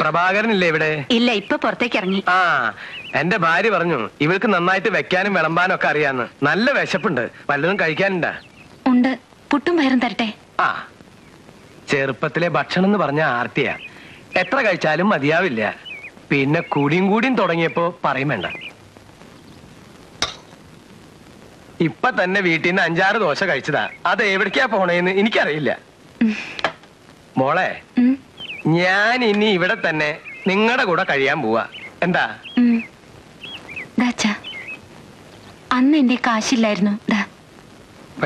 പ്രഭാകരനില്ലേ ഇവിടെ? ഇല്ല, ഇപ്പൊ പുറത്തേക്ക് ഇറങ്ങി. ആ, എന്റെ ഭാര്യ പറഞ്ഞു ഇവൾക്ക് നന്നായിട്ട് വെക്കാനും വിളമ്പാനും ഒക്കെ അറിയാന്ന്. നല്ല വിശപ്പുണ്ട്, വല്ലതും കഴിക്കാനുണ്ടാ? ഉണ്ട്, പുട്ടും പയറും തരട്ടെ? ആ, ചെറുപ്പത്തിലെ ഭക്ഷണം എന്ന് പറഞ്ഞ ആർത്തിയാ, എത്ര കഴിച്ചാലും മതിയാവില്ല. പിന്നെ കൂടിയും തുടങ്ങിയപ്പോ പറയും വേണ്ട. ഇപ്പൊ തന്നെ വീട്ടിൽ നിന്ന് 5-6 ദോശ കഴിച്ചതാ. അത് എവിടേക്കാ പോണേന്ന് എനിക്കറിയില്ല. മോളെ, ഞാൻ ഇനി ഇവിടെ തന്നെ നിങ്ങളുടെ കൂടെ കഴിയാൻ പോവാ. എന്താ? അന്ന് എന്റെ കാശില്ലായിരുന്നു.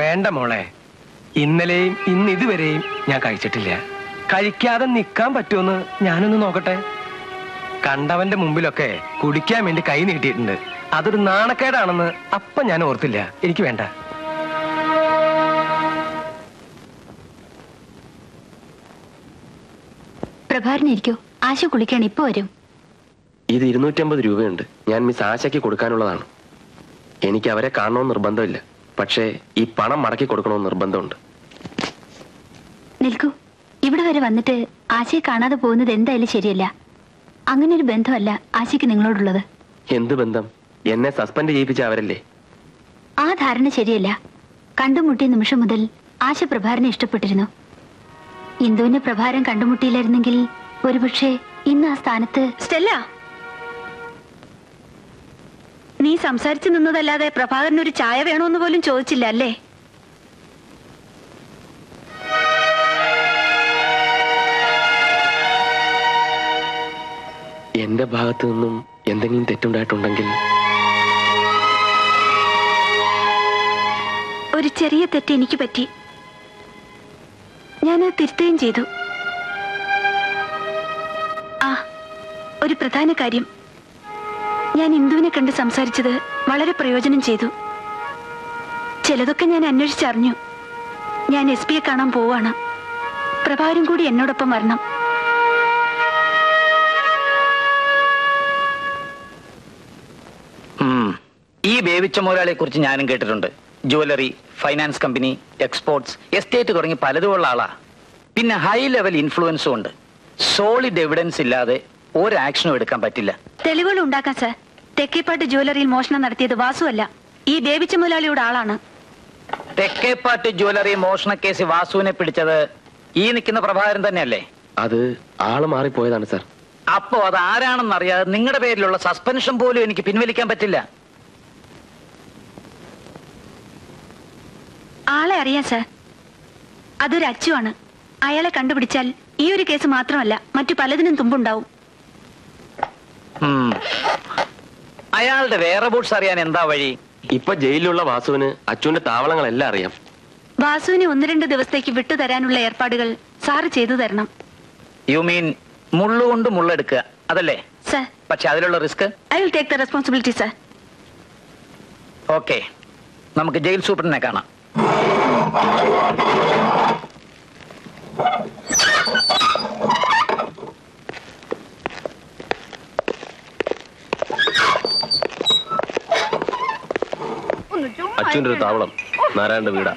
വേണ്ട മോളെ, ഇന്നലെയും ഇന്ന് ഇതുവരെയും ഞാൻ കഴിച്ചിട്ടില്ല. കഴിക്കാതെ നിക്കാൻ പറ്റുമെന്ന് ഞാനൊന്ന് നോക്കട്ടെ. കണ്ടവന്റെ മുമ്പിലൊക്കെ കുടിക്കാൻ വേണ്ടി കൈ നീട്ടിയിട്ടുണ്ട്. അതൊരു നാണക്കേടാണെന്ന് അപ്പൊ ഞാൻ ഓർത്തില്ല. എനിക്ക് വേണ്ട. പ്രഭാരനിരിക്കോ, ആശ കുളിക്കാൻ ഇപ്പൊ വരും. ഇത് 250 രൂപയുണ്ട്. ഞാൻ മിസ് ആശയ്ക്ക് കൊടുക്കാനുള്ളതാണ്. എനിക്ക് അവരെ കാണണമെന്ന് നിർബന്ധമില്ല, പക്ഷേ ഈ പണം മടക്കി കൊടുക്കണമെന്ന് നിർബന്ധമുണ്ട്. നിൽക്കൂ, ഇവിടെ വരെ വന്നിട്ട് ആശയെ കാണാതെ പോകുന്നത് എന്തായാലും ശരിയല്ല. അങ്ങനെ ഒരു ബന്ധമല്ല ആശയ്ക്ക് നിങ്ങളോടുള്ളത്. എന്ത് ബന്ധം? എന്നെ സസ്പെൻഡ് ചെയ്യിപ്പിച്ച അവരല്ലേ? ആ ധാരണ ശരിയല്ല. കണ്ടുമുട്ടിയ നിമിഷം മുതൽ ആശ പ്രഭാരനെ ഇഷ്ടപ്പെട്ടിരുന്നു. ഇന്ദുവിനെ പ്രഭാരം കണ്ടുമുട്ടിയില്ലായിരുന്നെങ്കിൽ ഒരുപക്ഷെ ഇന്ന് ആ സ്ഥാനത്ത്. സ്റ്റെല്ല, നീ സംസാരിച്ചു നിന്നതല്ലാതെ പ്രഭാകരന് ഒരു ചായ വേണോന്ന് പോലും ചോദിച്ചില്ല അല്ലേ? എന്റെ ഭാഗത്തു നിന്നും എന്തെങ്കിലും തെറ്റുണ്ടായിട്ടുണ്ടെങ്കിൽ. ഒരു ചെറിയ തെറ്റ് എനിക്ക് പറ്റി. ഞാനത് തിരുത്തുകയും ചെയ്തു. ആ, ഒരു പ്രധാന കാര്യം, ഞാൻ ഇന്ദുവിനെ കണ്ട് സംസാരിച്ചത് വളരെ പ്രയോജനം ചെയ്തു. ചിലതൊക്കെ ഞാൻ അന്വേഷിച്ചറിഞ്ഞു. ഞാൻ SP യെ കാണാൻ പോവാണ്. പ്രഭാകരൻ കൂടി എന്നോടൊപ്പം വരണം. ഈ ബേബിച്ച മുതലാളിയെ കുറിച്ച് ഞാനും കേട്ടിട്ടുണ്ട്. Jewellery, finance company, exports, estate തുടങ്ങി പലതുമുള്ള ആളാ. പിന്നെ ഹൈ ലെവൽ ഇൻഫ്ലുവൻസും ഉണ്ട്. സോളിഡ് എവിഡൻസ് ഇല്ലാതെ ഒരു ആക്ഷനും എടുക്കാൻ പറ്റില്ല. തെളിവുകൾ ഉണ്ടാക്കാൻ സാർ. തെക്കേപ്പാട്ട് ജുവലറിയിൽ മോഷണം നടത്തിയത് വാസുവല്ല, ഈ ബേബിച്ച മുതലാളിയുടെ ആളാണ്. തെക്കേപ്പാട്ട് ജുവലറി മോഷണ കേസ് വാസുവിനെ പിടിച്ചത് ഈ നിൽക്കുന്ന പ്രഭാകരൻ തന്നെയല്ലേ? അത് ആള് മാറിപ്പോയതാണ് സാർ. അപ്പോ അത് ആരാണെന്നറിയാതെ നിങ്ങളുടെ പേരിലുള്ള സസ്പെൻഷൻ പോലും എനിക്ക് പിൻവലിക്കാൻ പറ്റില്ല. ആളെ അറിയാം സാർ. അതൊരു അച്ചുവാണ്. അയാളെ കണ്ടുപിടിച്ചാൽ ഈ ഒരു കേസ് മാത്രമല്ല മറ്റു പലതിനും തുമ്പുണ്ടാവും. അയാളുടെ വേറെ ബൂട്ട്സ് അറിയാൻ എന്താ വഴി? ഇപ്പൊ ജയിലിലുള്ള വാസുവിന് അച്ചുവിന്റെ താവളങ്ങളെല്ലാം അറിയാം. വാസുവിനെ 1-2 ദിവസത്തേക്ക് വിട്ടുതരാനുള്ള ഏർപ്പാടുകൾ സാറ് ചെയ്തു തരണം. യു മീൻ മുള്ളുകൊണ്ട് മുള്ളെടുക്കുക, അതല്ലേ? സർ, പക്ഷെ അതിലുള്ള risk I will take the responsibility sir. Okay, നമുക്ക് ജയിൽ സൂപ്രണ്ടിനെ കാണാം. അച്ഛൻ്റെ ഒരു താവളം നാരായണന്റെ വീടാ.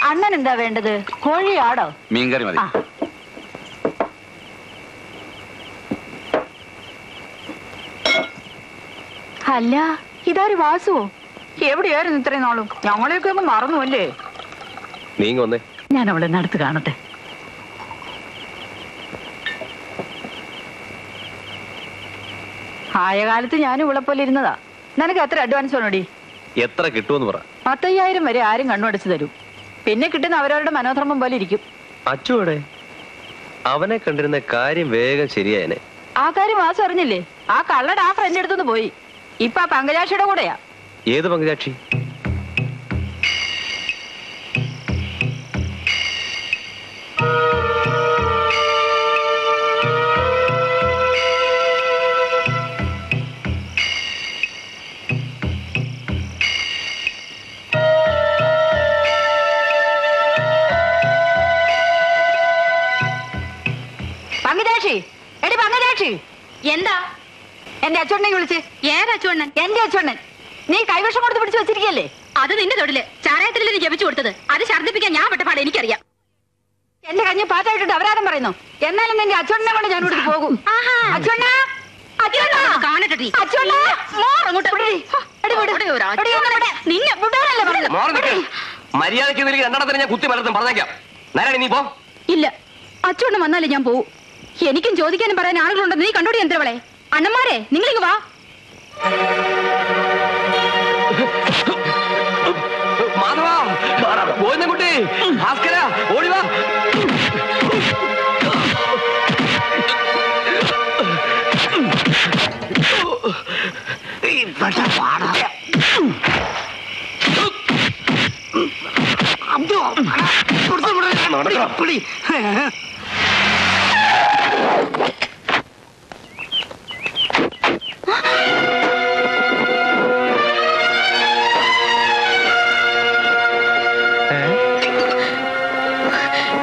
അണ്ണൻ എന്താ വേണ്ടത്? കോഴിയാടോ? മീൻകറി മതി. അല്ല, ഇതാര് വാസുവോ? എവിടെയായിരുന്നു ഇത്രയും നാളും? ഞങ്ങളെയൊക്കെ ഒന്ന് മറന്നു അല്ലേ? നീങ്ങ വന്നേ, ഞാൻ അവളെ നടത്ത് കാണട്ടെ. ആയ കാലത്ത് ഞാനും ഇവിടെ പോലെ ഇരുന്നതാ. നിനക്ക് എത്ര അഡ്വാൻസ് വേണോടി? എത്ര കിട്ടുമെന്ന് പറ. 10,000 വരെ ആരും കണ്ണുമടച്ച് തരും. പിന്നെ കിട്ടുന്ന അവരവരുടെ മനോധർമ്മം പോലെ ഇരിക്കും. അച്ചുവിടെ അവനെ കണ്ടിരുന്ന കാര്യം വേഗം ശരിയായനെ. ആ കാര്യം വാസു അറിഞ്ഞില്ലേ? ആ കള്ളയുടെ ആ ഫ്രണ്ട് എടുത്തുനിന്ന് പോയി. ഇപ്പൊ ആ പങ്കജാക്ഷിയുടെ കൂടെയാ. ഏത് പങ്കജാക്ഷി? പങ്കജാക്ഷി, എടി പങ്കജാക്ഷി. എന്താ? എന്റെ അച്ചോണ്ണനെ വിളിച്ച്. ഏതച്ചോണ്ണൻ? എന്റെ അച്ചോണ്ണൻ. നീ കൈവശം കൊടുത്ത് പിടിച്ചു വെച്ചിരിക്കല്ലേ? അത് നിന്റെ തൊടില് ചാരായത്തിലല്ലേ നീ ജപിച്ചു കൊടുത്തത്. അത് ഛർദ്ദിപ്പിക്കാൻ ഞാൻ പെട്ടപാട് എനിക്കറിയാം. എന്റെ കഞ്ഞി പാത്തായിട്ടിട്ട് അപരാധം പറയുന്നു. എന്നാലും നിന്റെ അച്ഛനെ കൊണ്ട് ഞാൻ ഇവിടേക്ക് പോകും. അച്ഛനാ കാണട്ടെ മര്യാദയ്ക്ക് രണ്ടെണ്ണത്തിന് ഞാൻ കുത്തി മലർത്തും പറഞ്ഞേക്കാം. നേരാണ് നീ പോ. ഇല്ല, അച്ഛനും വന്നാലേ ഞാൻ പോവും. എനിക്കും ചോദിക്കാനും പറയാൻ ആളുകളുണ്ടെന്ന് നീ കണ്ടോടി എന്തവളെ. അണ്ണന്മാരെ നിങ്ങളിങ്ങ് വാ. കുട്ടി ഭാസ്കര ഓടിവാ.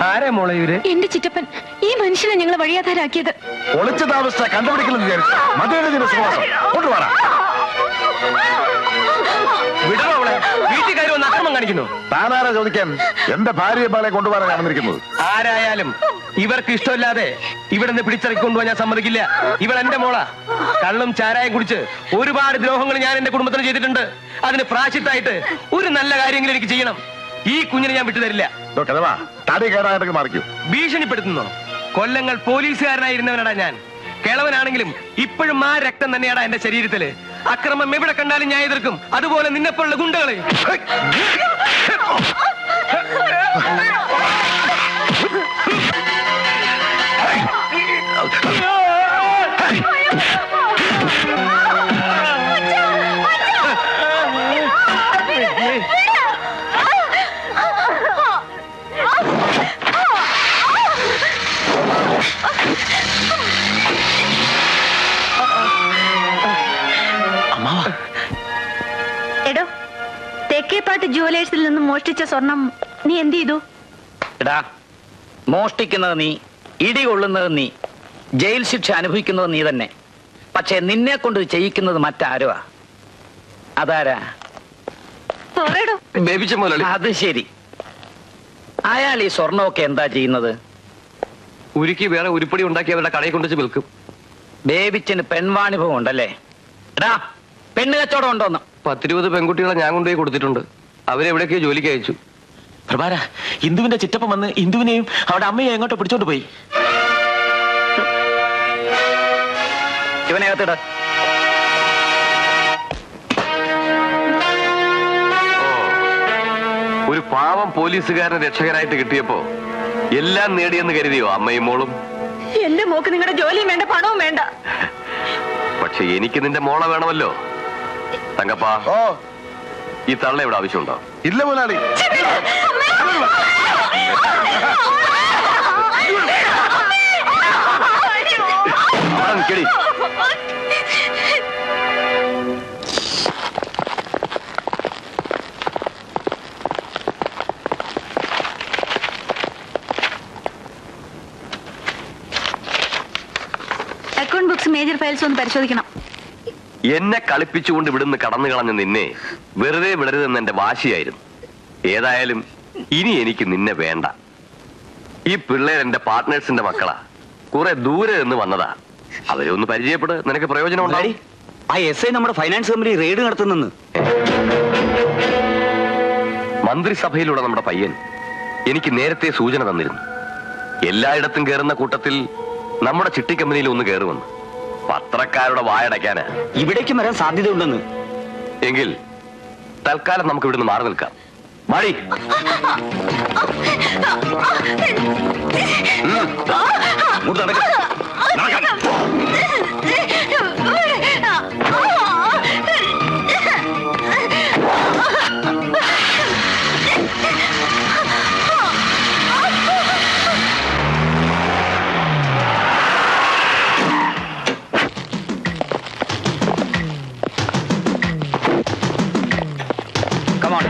ആരാ മോളെ ഇവര്? എന്റെ ചിറ്റപ്പൻ. ഈ മനുഷ്യനെ ഞങ്ങൾ വഴിയാധാരാക്കിയത്. ഒളിച്ച താമസ കണ്ടുപിടിക്കണമെന്ന് വിചാരിച്ചു. മധുരയുടെ സുവാസം കൊണ്ടുപോകാം. വിടണോ അവളെ? വീട്ടിൽ കയറി വന്ന് അക്രമം കാണിക്കുന്നു. താനാരാ ചോദിക്കാൻ? എന്റെ ഭാര്യയെ ബാലെ കൊണ്ടുപോകാനാണ് വന്നിരിക്കുന്നത്. ആരായാലും ഇവർക്ക് ഇഷ്ടമില്ലാതെ ഇവിടെ നിന്ന് പിടിച്ചിറക്കിക്കൊണ്ടുപോകാൻ ഞാൻ സമ്മതിക്കില്ല. ഇവൾ എന്റെ മോളാ. കള്ളും ചാരായം കുടിച്ച് ഒരുപാട് ദ്രോഹങ്ങൾ ഞാൻ എന്റെ കുടുംബത്തിന് ചെയ്തിട്ടുണ്ട്. അതിന് പ്രാശ്ചിത്തായിട്ട് ഒരു നല്ല കാര്യങ്ങൾ എനിക്ക് ചെയ്യണം. ഈ കുഞ്ഞിനെ ഞാൻ വിട്ടുതരില്ല. തടി കയറാനായിട്ട് മാറിക്കൂ. ഭീഷണിപ്പെടുത്തുന്നു. കൊല്ലങ്ങൾ പോലീസുകാരനായിരുന്നവനാടാ ഞാൻ. കിളവനാണെങ്കിലും ഇപ്പോഴും ആ രക്തം തന്നെയാടാ എന്റെ ശരീരത്തില്. അക്രമം എവിടെ കണ്ടാലും ഞാൻ എതിർക്കും. അതുപോലെ നിന്നെപ്പോലുള്ള ഗുണ്ടകളെ. എടോ, തെക്കേപ്പാട്ട് ജുവലേഴ്സിൽ നിന്നും മോഷ്ടിച്ച സ്വർണം നീ എന്ത് ചെയ്തു? എടാ, മോഷ്ടിക്കുന്നത് നീ, ഇടികൊള്ളുന്നത് നീ, ജയിൽ ശിക്ഷ അനുഭവിക്കുന്നത് നീ തന്നെ. പക്ഷെ നിന്നെ കൊണ്ട് ചെയ്യിക്കുന്നത് മറ്റാരുവാ? അതാരാ? പറയടോ. ബേബിച്ച മുതലാളി. അത് ശരി. അയാൾ ഈ സ്വർണമൊക്കെ എന്താ ചെയ്യുന്നത്? ഉരുക്കി വേറെ ഉരുപ്പടി ഉണ്ടാക്കി അവരുടെ കടയിൽ കൊണ്ടുവച്ച് വിൽക്കും. ബേബിച്ചിന് പെൺവാണിഭവം ഉണ്ടല്ലേ? എടാ, പെണ്ണ് കച്ചവടം ഉണ്ടോന്ന്? 10-20 പെൺകുട്ടികളെ ഞാൻ കൊണ്ടുപോയി കൊടുത്തിട്ടുണ്ട്. അവരെവിടെയൊക്കെയോ ജോലിക്ക് അയച്ചു. പ്രഭാര, ഇന്ദുവിന്റെ ചിറ്റപ്പം വന്ന് ഇന്ദുവിനെയും അവിടെ അമ്മയെ എങ്ങോട്ടോ പിടിച്ചോണ്ട് പോയി. ഇവനകത്തിട. ഒരു പാവം പോലീസുകാരനെ രക്ഷകനായിട്ട് കിട്ടിയപ്പോ എല്ലാം നേടിയെന്ന് കരുതിയോ അമ്മയും മോളും? എന്റെ മോക്ക് നിങ്ങളുടെ ജോലിയും വേണ്ട, പണവും വേണ്ട. പക്ഷെ എനിക്ക് നിന്റെ മോളെ വേണമല്ലോ. തങ്കപ്പാ, ഓ, ഈ തള്ള ഇവിടെ ആവശ്യമുണ്ടോ? ഇല്ല മുതലാളി. അവിടെ നിൽക്കടി. അക്കൗണ്ട് ബുക്സ്, മേജർ ഫയൽസ് ഒന്ന് പരിശോധിക്കണം. എന്നെ കളിപ്പിച്ചുകൊണ്ട് ഇവിടുന്ന് കടന്നു കളഞ്ഞ നിന്നെ വെറുതെ വിടരുതെന്ന് എന്റെ വാശിയായിരുന്നു. ഏതായാലും ഇനി എനിക്ക് നിന്നെ വേണ്ട. ഈ പിള്ളേർ എന്റെ പാർട്ട്നേഴ്സിന്റെ മക്കളാ. കുറെ ദൂരെ നിന്ന് വന്നതാ. അവരെ ഒന്ന് പരിചയപ്പെട്, നിനക്ക് പ്രയോജനം ഉണ്ടായി. ആ എസ് ഐ നമ്മുടെ ഫൈനാൻസ് കമ്പനി റെയ്ഡ് നടത്തുന്നെന്ന്. മന്ത്രിസഭയിലുള്ള നമ്മുടെ പയ്യൻ എനിക്ക് നേരത്തെ സൂചന തന്നിരുന്നു. എല്ലായിടത്തും കയറുന്ന കൂട്ടത്തിൽ നമ്മുടെ ചിട്ടി കമ്പനിയിൽ ഒന്ന് കയറുമെന്ന്. പത്രക്കാരുടെ വായടയ്ക്കാന് ഇവിടേക്ക് വരാൻ സാധ്യതയുണ്ടെന്ന്. എങ്കിൽ തൽക്കാലം നമുക്ക് ഇവിടുന്ന് മാറി നിൽക്കാം. മാറി. Come on.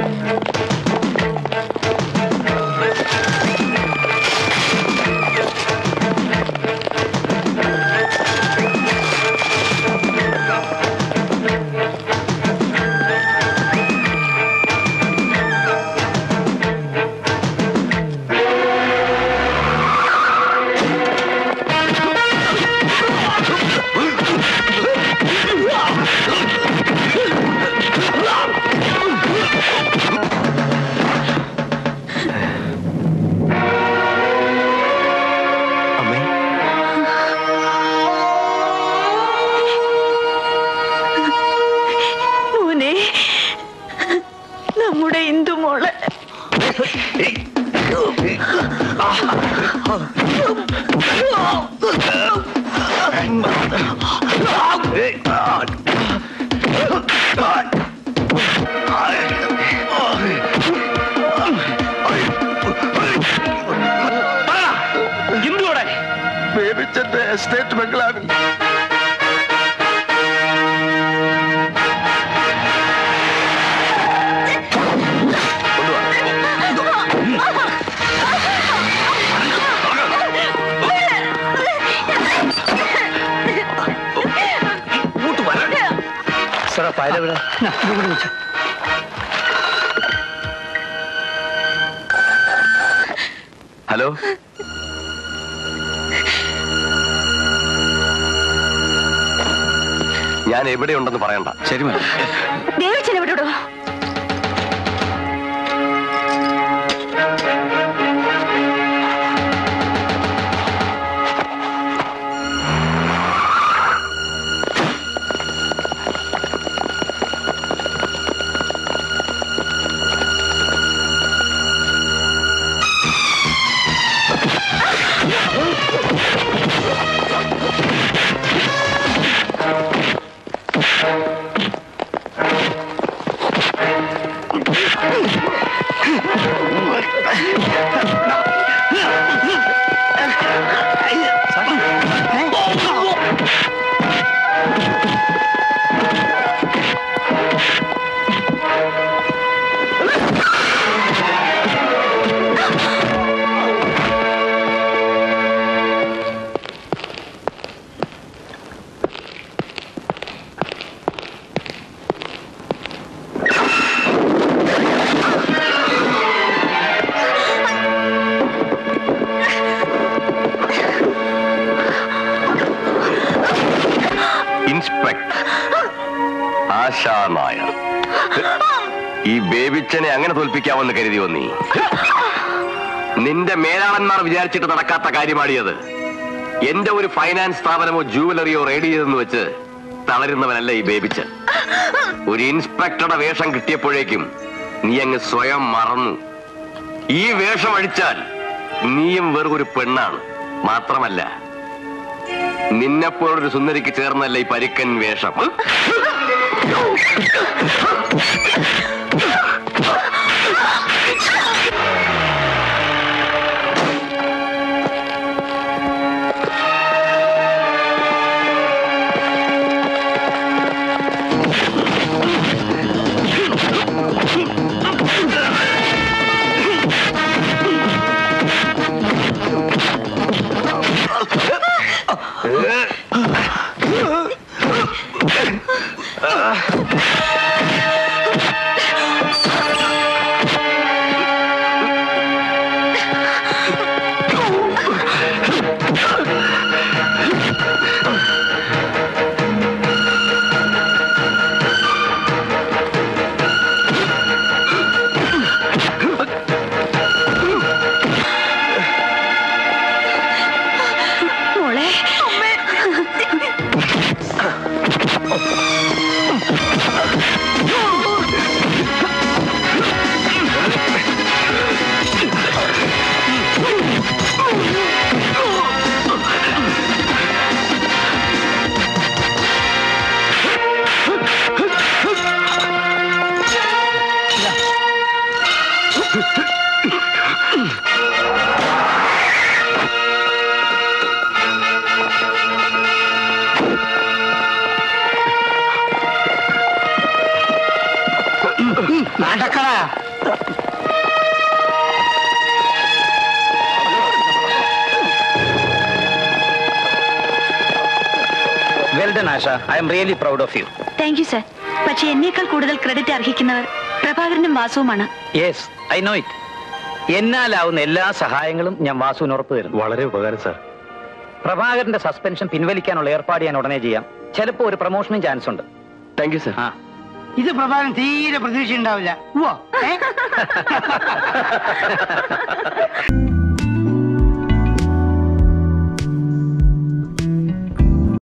ഇന്ദുവിടെ ബേബിച്ചന്റെ എസ്റ്റേറ്റ് ബംഗ്ലാവിൽ. സാറേ ഫയൽ എവിടെ? ഹലോ, ഞാൻ എവിടെയുണ്ടെന്ന് പറയണ്ട. ശരി മാഡം. ദേവിച്ചൻ എവിടെയോ? ആശാ നായർ, ഈ ബേബിച്ചനെ അങ്ങനെ തോൽപ്പിക്കാമെന്ന് കരുതിയോ നീ? നിന്റെ മേലാളന്മാർ വിചാരിച്ചിട്ട് നടക്കാത്ത കാര്യമാടിയത്. എന്റെ ഒരു ഫൈനാൻസ് സ്ഥാപനമോ ജുവലറിയോ റെയ്ഡ് ചെയ്തെന്ന് വെച്ച് തളരുന്നവനല്ല ഈ ബേബിച്ചൻ. ഒരു ഇൻസ്പെക്ടറുടെ വേഷം കിട്ടിയപ്പോഴേക്കും നീ അങ്ങ് സ്വയം മറന്നു. ഈ വേഷം അഴിച്ചാൽ നീയും വെറൊരു പെണ്ണാണ്. മാത്രമല്ല, നിന്നെപ്പോലൊരു സുന്ദരിക്ക് ചേർന്നല്ല ഈ പരുക്കൻ വേഷം. Well done, Asha. I am really proud of you. Thank you sir. പക്ഷെ എന്നേക്കാൾ കൂടുതൽ ക്രെഡിറ്റ് അർഹിക്കുന്നവർ പ്രഭാകരനും വാസുവുമാണ്. Yes, I know it. എന്നാലാവുന്ന എല്ലാ സഹായങ്ങളും ഞാൻ വാസുവിന് ഉറപ്പ് തരുന്നു. വളരെ ഉപകാരം സാർ. പ്രഭാകരന്റെ സസ്പെൻഷൻ പിൻവലിക്കാനുള്ള ഏർപ്പാട് ഞാൻ ഉടനെ ചെയ്യാം. ചിലപ്പോ ഒരു പ്രൊമോഷനും ചാൻസ് ഉണ്ട്. Thank you sir. ഇത് പ്രഭാകരൻ തീരെ പ്രതീക്ഷ ഉണ്ടാവില്ല.